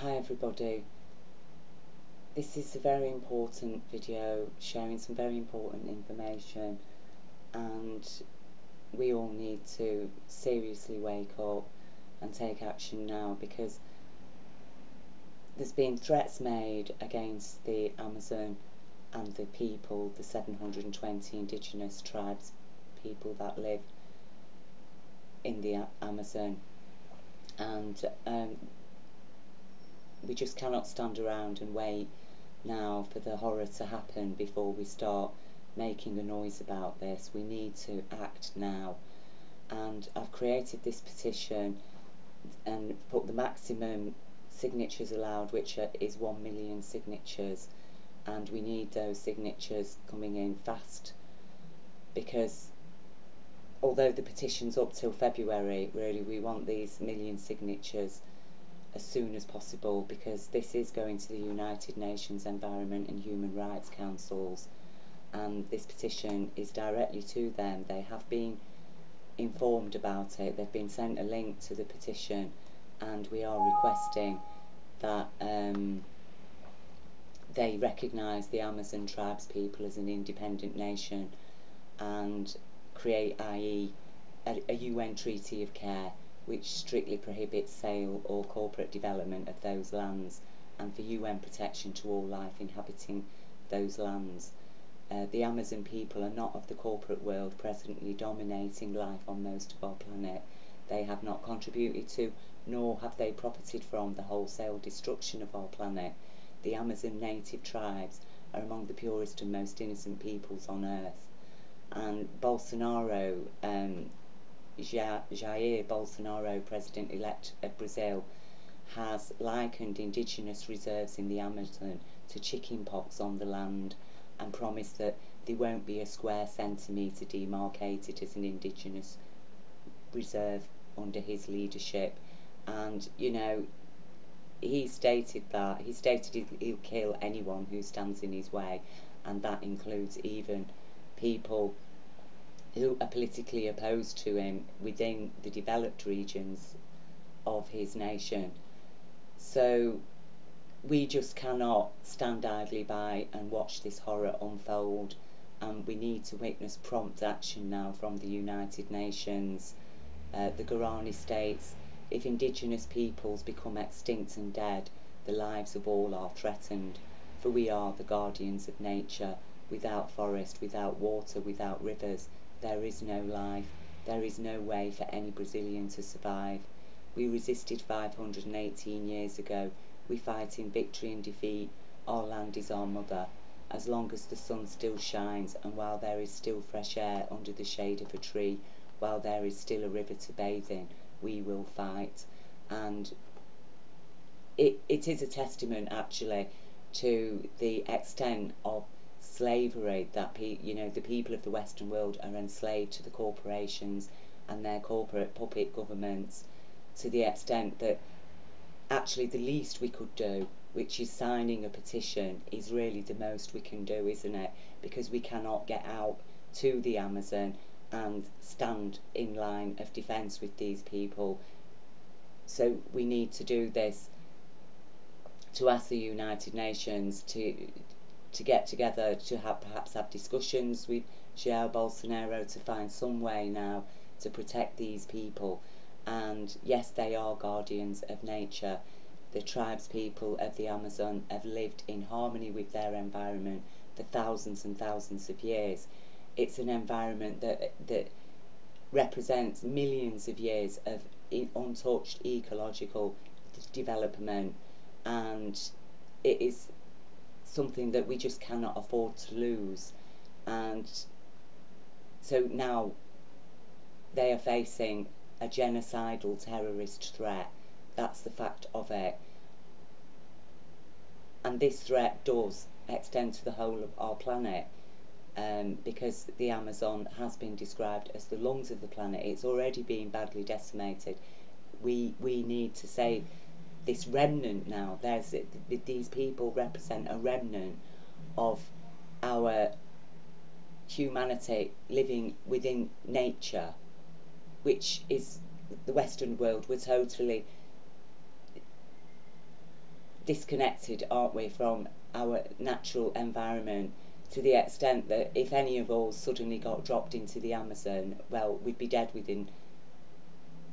Hi everybody, this is a very important video sharing some very important information, and we all need to seriously wake up and take action now, because there's been threats made against the Amazon and the people, the 720 Indigenous tribes people that live in the Amazon, and we just cannot stand around and wait now for the horror to happen before we start making a noise about this. We need to act now, and I've created this petition and put the maximum signatures allowed, which is 1 million signatures, and we need those signatures coming in fast, because although the petition's up till February, really we want these million signatures as soon as possible, because this is going to the United Nations Environment and Human Rights Councils, and this petition is directly to them. They have been informed about it, they've been sent a link to the petition, and we are requesting that they recognise the Amazon tribes people as an independent nation and create, i.e. a UN Treaty of Care which strictly prohibits sale or corporate development of those lands, and for UN protection to all life inhabiting those lands. The Amazon people are not of the corporate world presently dominating life on most of our planet. They have not contributed to, nor have they profited from, the wholesale destruction of our planet. The Amazon native tribes are among the purest and most innocent peoples on earth. And Bolsonaro, Jair Bolsonaro, President-elect of Brazil, has likened indigenous reserves in the Amazon to chicken pox on the land, and promised that there won't be a square centimetre demarcated as an indigenous reserve under his leadership. And, you know, he stated he'll kill anyone who stands in his way, and that includes even people who are politically opposed to him within the developed regions of his nation. So we just cannot stand idly by and watch this horror unfold, and we need to witness prompt action now from the United Nations. The Guarani states, if indigenous peoples become extinct and dead, the lives of all are threatened, for we are the guardians of nature. Without forest, without water, without rivers, there is no life. There is no way for any Brazilian to survive. We resisted 518 years ago. We fight in victory and defeat. Our land is our mother. As long as the sun still shines, and while there is still fresh air under the shade of a tree, while there is still a river to bathe in, we will fight. And it is a testament, actually, to the extent of slavery that the people of the Western world are enslaved to the corporations and their corporate puppet governments, to the extent that actually the least we could do, which is signing a petition, is really the most we can do, isn't it? Because we cannot get out to the Amazon and stand in line of defence with these people. So we need to do this, to ask the United Nations to get together, to perhaps have discussions with Jair Bolsonaro to find some way now to protect these people. And yes, they are guardians of nature. The tribes people of the Amazon have lived in harmony with their environment for thousands and thousands of years. It's an environment that represents millions of years of untouched ecological development, and it is something that we just cannot afford to lose. And so now they are facing a genocidal terrorist threat. That's the fact of it. And this threat does extend to the whole of our planet, because the Amazon has been described as the lungs of the planet. It's already been badly decimated. We need to save this remnant now. These people represent a remnant of our humanity living within nature, which is the Western world. We're totally disconnected, aren't we, from our natural environment, to the extent that if any of us suddenly got dropped into the Amazon, well, we'd be dead within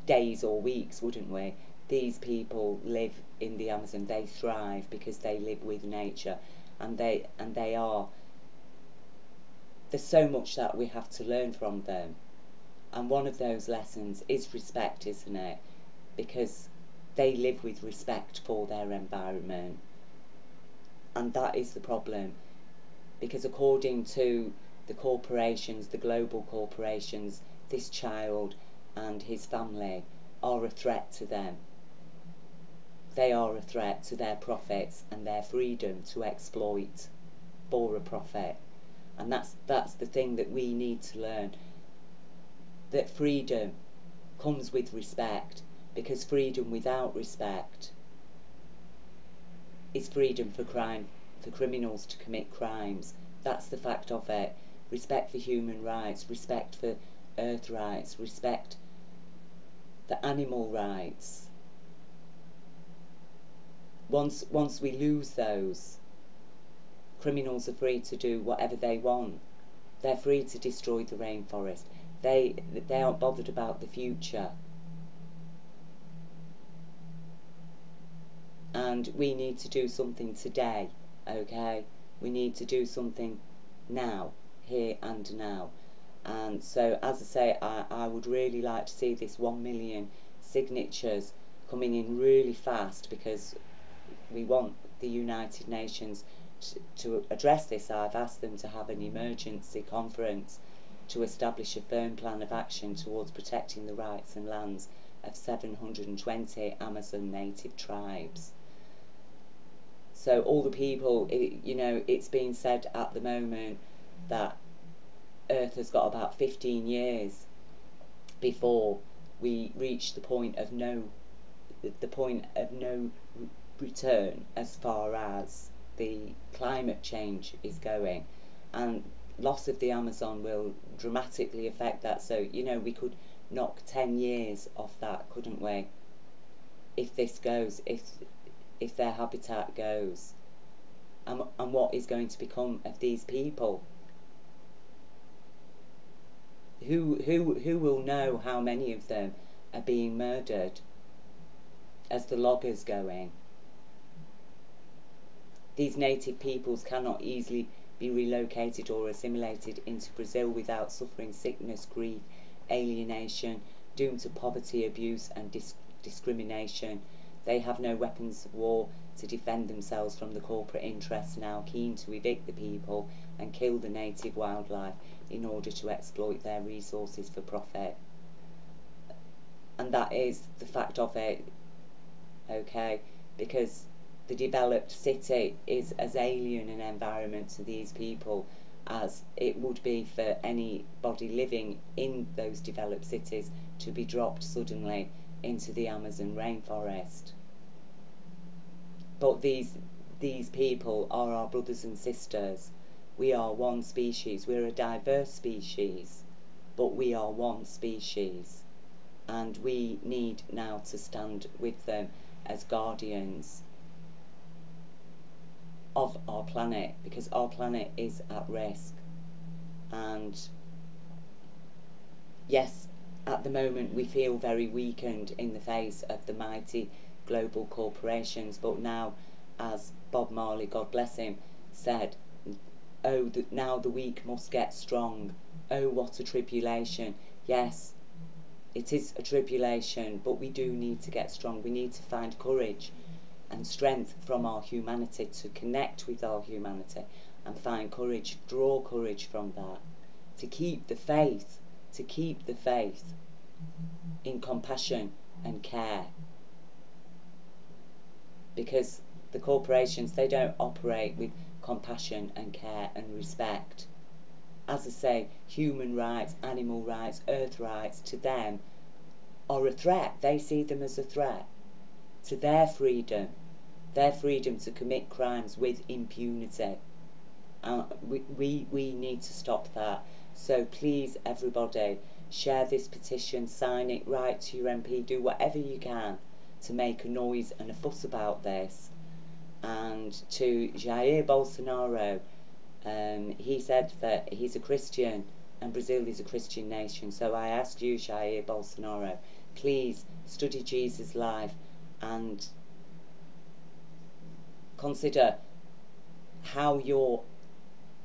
days or weeks, wouldn't we? These people live in the Amazon, they thrive because they live with nature, and they are, there's so much that we have to learn from them. And one of those lessons is respect, isn't it? Because they live with respect for their environment. And that is the problem. Because according to the corporations, the global corporations, this child and his family are a threat to them. They are a threat to their profits and their freedom to exploit for a profit. And that's the thing that we need to learn. That freedom comes with respect, because freedom without respect is freedom for criminals to commit crimes. That's the fact of it. Respect for human rights, respect for earth rights, respect for animal rights. Once we lose those, criminals are free to do whatever they want. They're free to destroy the rainforest. They aren't bothered about the future. And we need to do something today, okay? We need to do something now, here and now. And so, as I say, I would really like to see this 1 million signatures coming in really fast, because we want the United Nations to address this. I've asked them to have an emergency conference to establish a firm plan of action towards protecting the rights and lands of 720 Amazon native tribes. So all the people, you know, it's being said at the moment that Earth has got about 15 years before we reach the point of no return as far as the climate change is going, and loss of the Amazon will dramatically affect that. So, you know, we could knock 10 years off that, couldn't we, if this goes, if their habitat goes. And what is going to become of these people? Who will know how many of them are being murdered as the loggers go in? These native peoples cannot easily be relocated or assimilated into Brazil without suffering sickness, grief, alienation, doomed to poverty, abuse and discrimination. They have no weapons of war to defend themselves from the corporate interests now keen to evict the people and kill the native wildlife in order to exploit their resources for profit. And that is the fact of it, okay? Because the developed city is as alien an environment to these people as it would be for anybody living in those developed cities to be dropped suddenly into the Amazon rainforest. But these people are our brothers and sisters. We are one species. We're a diverse species, but we are one species. And we need now to stand with them as guardians of our planet, because our planet is at risk. And yes, at the moment we feel very weakened in the face of the mighty global corporations, but now, as Bob Marley, God bless him, said, oh, now the weak must get strong. Oh, what a tribulation. Yes, it is a tribulation, but we do need to get strong. We need to find courage and strength from our humanity, to connect with our humanity and find courage, draw courage from that, to keep the faith, in compassion and care. Because the corporations, they don't operate with compassion and care and respect. As I say, human rights, animal rights, earth rights, to them are a threat. They see them as a threat to their freedom to commit crimes with impunity. We need to stop that. So please, everybody, share this petition, sign it, write to your MP, do whatever you can to make a noise and a fuss about this. And to Jair Bolsonaro, he said that he's a Christian and Brazil is a Christian nation. So I ask you, Jair Bolsonaro, please study Jesus' life and consider how your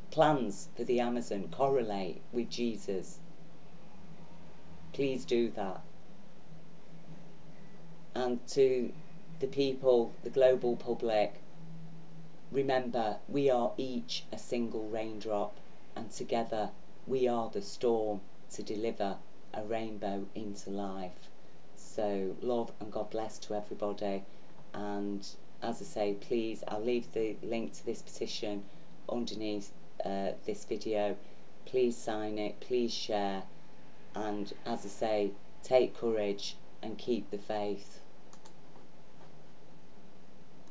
plans for the Amazon correlate with Jesus. Please do that. And to the people, the global public, remember, we are each a single raindrop, and together we are the storm to deliver a rainbow into life. So love and God bless to everybody. And as I say, please, I'll leave the link to this petition underneath this video. Please sign it, please share, and as I say, take courage and keep the faith.